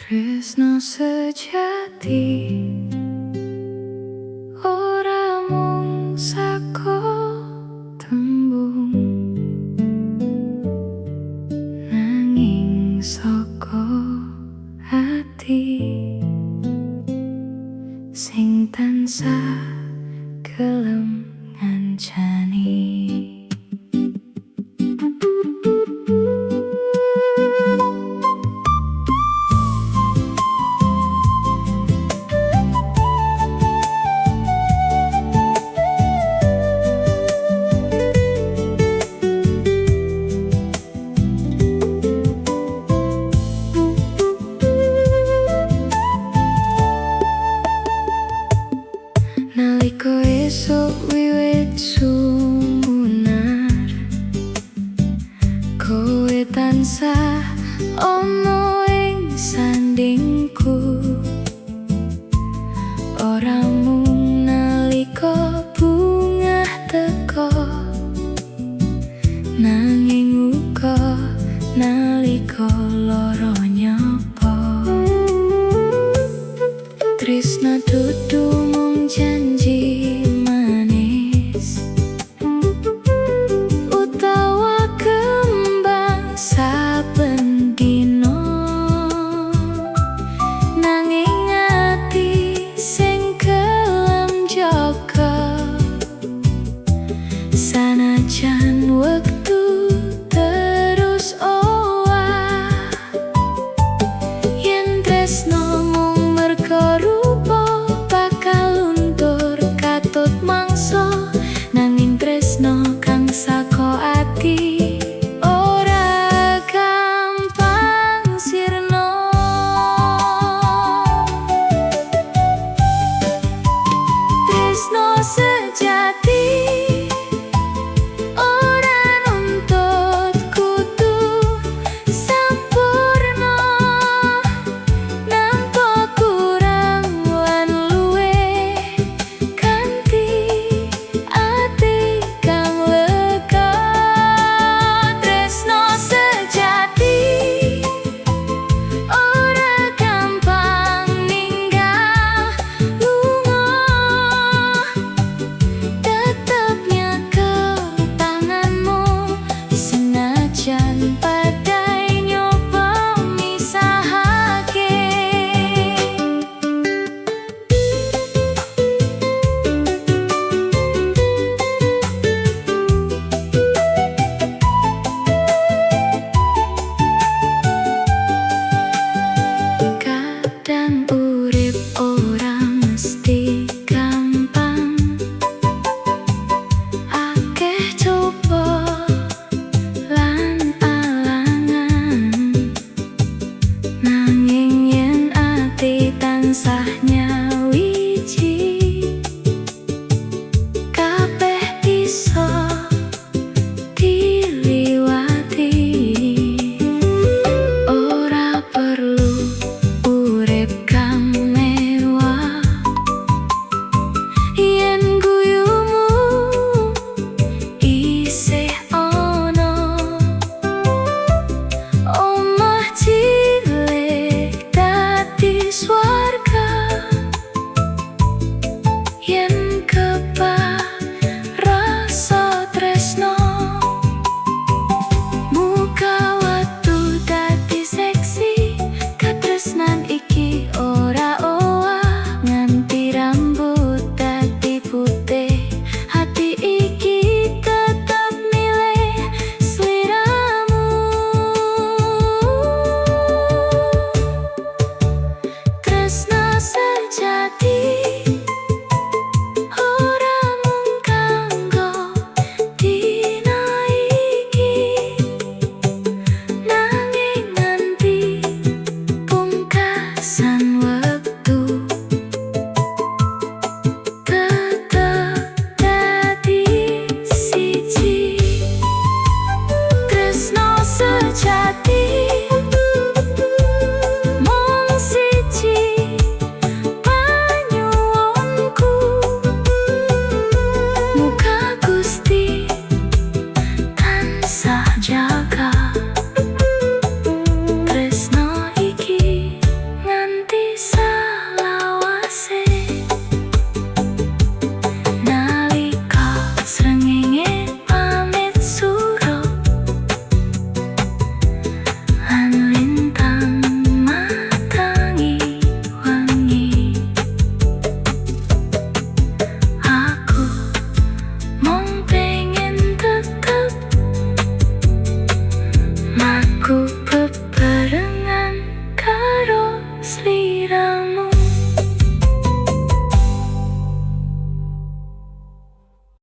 Tresno sejati ora mung saka tembung, nanging saka ati sing tansah gelem ngancani. Naliko esuk wiwit sumunar, kowe tansah ono ing sandingku. Ora mung naliko bungah teko, nanging uga naliko lara nyapa. Tresno dudu mung janji manis utawa kembang saben dino, nanging ati sing gelem jaga sanajan wektu terus owah. Yen tresno mung merga rupa bakal luntur, ku